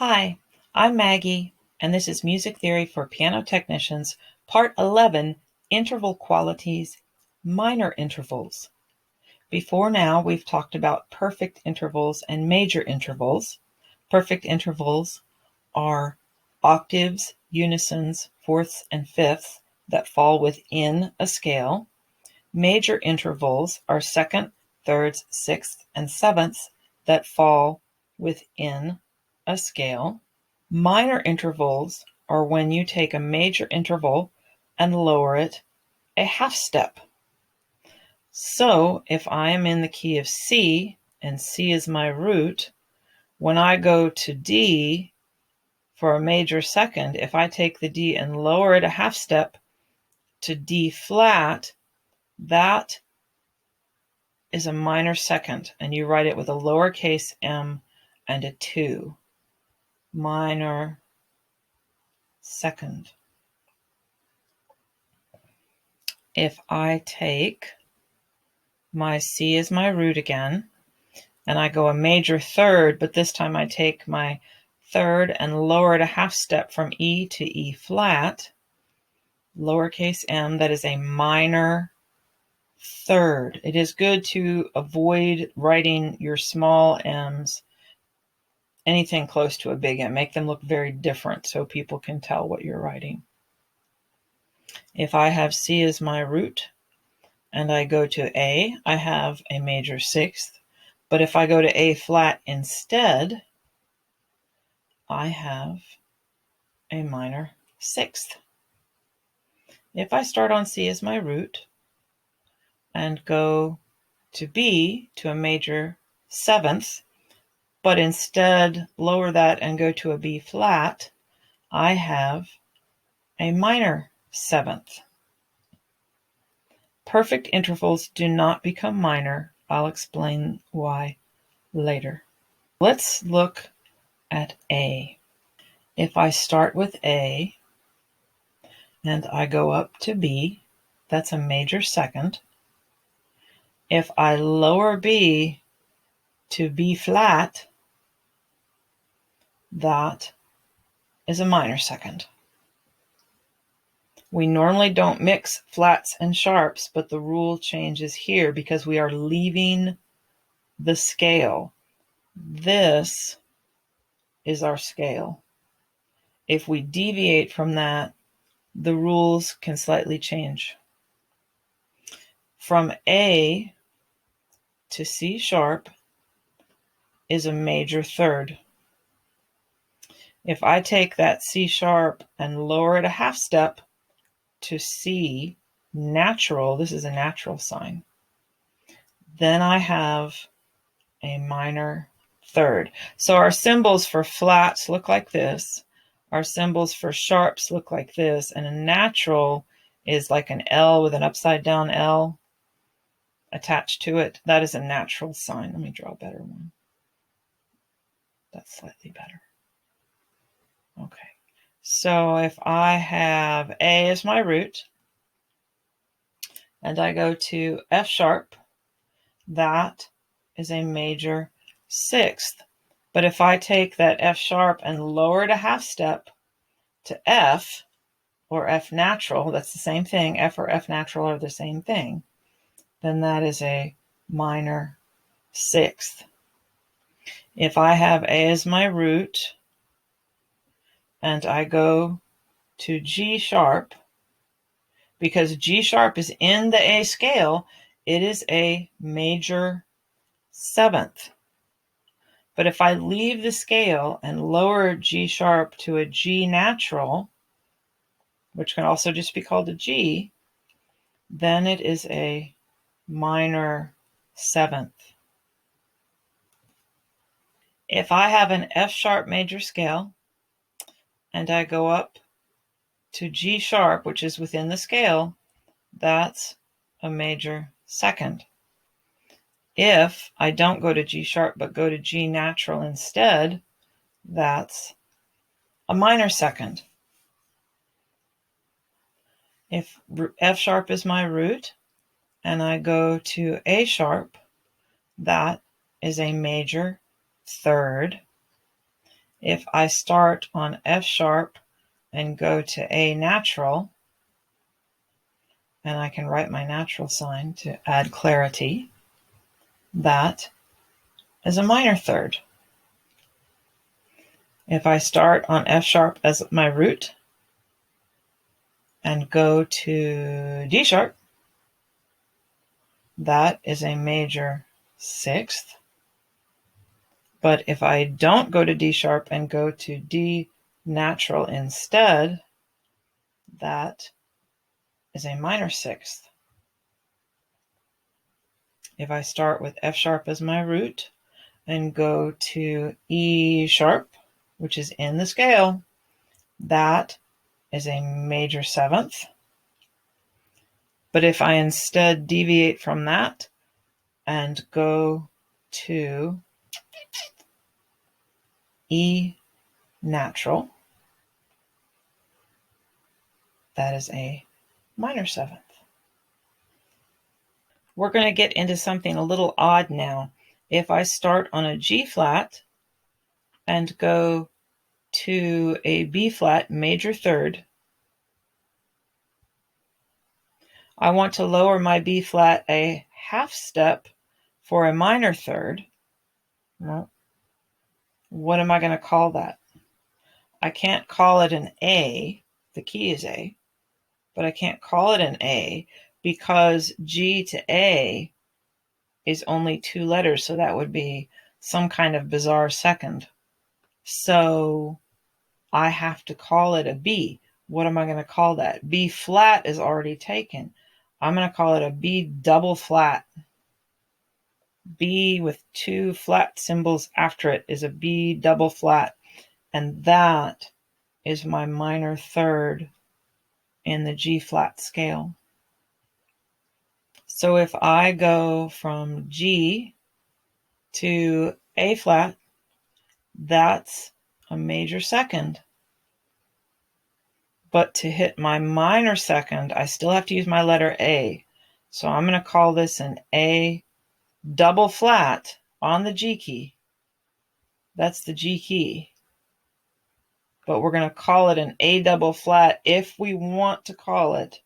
Hi, I'm Maggie, and this is Music Theory for Piano Technicians, Part 11, Interval Qualities, Minor Intervals. Before now, we've talked about perfect intervals and major intervals. Perfect intervals are octaves, unisons, fourths, and fifths that fall within a scale. Major intervals are second, thirds, sixths, and sevenths that fall within a scale. Minor intervals are when you take a major interval and lower it a half step. So if I am in the key of C and C is my root, when I go to D for a major second, if I take the D and lower it a half step to D flat, that is a minor second, and you write it with a lowercase m and a 2. Minor second. If I take my C as my root again, and I go a major third, but this time I take my third and lower it a half step from E to E flat, lowercase m, that is a minor third. It is good to avoid writing your small m's anything close to a big M. Make them look very different so people can tell what you're writing. If I have C as my root and I go to A, I have a major sixth. But if I go to A flat instead, I have a minor sixth. If I start on C as my root and go to B to a major seventh, but instead lower that and go to a B flat, I have a minor seventh. Perfect intervals do not become minor. I'll explain why later. Let's look at A. If I start with A and I go up to B, that's a major second. If I lower B to B flat, that is a minor second. We normally don't mix flats and sharps, but the rule changes here because we are leaving the scale. This is our scale. If we deviate from that, the rules can slightly change. From A to C sharp is a major third. If I take that C sharp and lower it a half step to C natural, this is a natural sign, then I have a minor third. So our symbols for flats look like this. Our symbols for sharps look like this. And a natural is like an L with an upside down L attached to it. That is a natural sign. Let me draw a better one. That's slightly better. Okay. So if I have A as my root and I go to F sharp, that is a major sixth. But if I take that F sharp and lower it a half step to F or F natural, that's the same thing, F or F natural are the same thing, then that is a minor sixth. If I have A as my root and I go to G sharp, because G sharp is in the A scale, it is a major seventh. But if I leave the scale and lower G sharp to a G natural, which can also just be called a G, then it is a minor seventh. If I have an F sharp major scale and I go up to G sharp, which is within the scale, that's a major second. If I don't go to G sharp but go to G natural instead, that's a minor second. If F sharp is my root and I go to A sharp, that is a major third. If I start on F sharp and go to A natural, and I can write my natural sign to add clarity, that is a minor third. If I start on F sharp as my root and go to D sharp, that is a major sixth. But if I don't go to D sharp and go to D natural instead, that is a minor sixth. If I start with F sharp as my root and go to E sharp, which is in the scale, that is a major seventh. But if I instead deviate from that and go to E natural, that is a minor seventh. We're going to get into something a little odd now. If I start on a G flat and go to a B flat major third, I want to lower my B flat a half step for a minor third. Well, what am I going to call that? I can't call it an A. The key is A. But I can't call it an A because G to A is only 2 letters, so that would be some kind of bizarre second. So I have to call it a B. What am I going to call that? B flat is already taken. I'm going to call it a B double flat. B with 2 flat symbols after it is a B double flat. And that is my minor third in the G flat scale. So if I go from G to A flat, that's a major second. But to hit my minor second, I still have to use my letter A. So I'm going to call this an A double flat on the G key. That's the G key. But we're going to call it an A double flat if we want to call it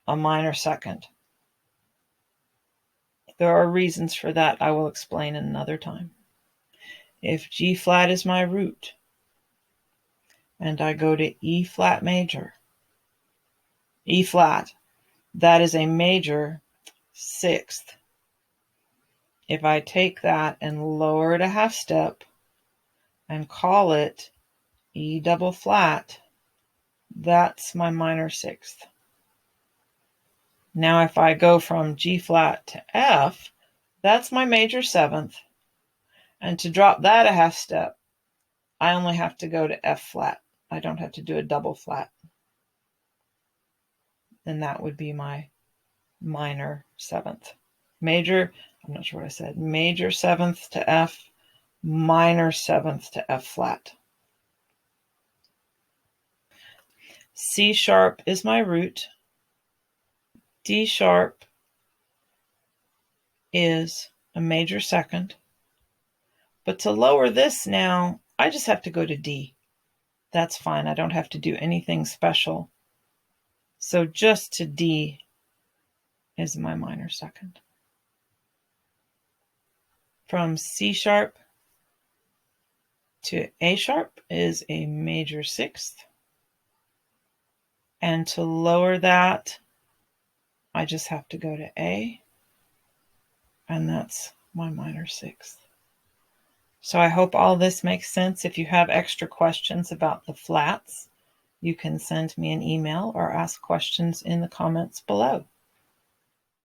a minor second. There are reasons for that I will explain another time. If G flat is my root, and I go to E flat major, E flat, that is a major sixth. If I take that and lower it a half step and call it E double flat, that's my minor sixth. Now if I go from G flat to F, that's my major seventh. And to drop that a half step, I only have to go to F flat. I don't have to do a double flat. And that would be my minor seventh. Major, I'm not sure what I said, major seventh to F, minor seventh to F flat. C sharp is my root. D sharp is a major second. But to lower this now, I just have to go to D. That's fine. I don't have to do anything special. So just to D is my minor second. From C sharp to A sharp is a major sixth. And to lower that, I just have to go to A, and that's my minor sixth. So I hope all this makes sense. If you have extra questions about the flats, you can send me an email or ask questions in the comments below.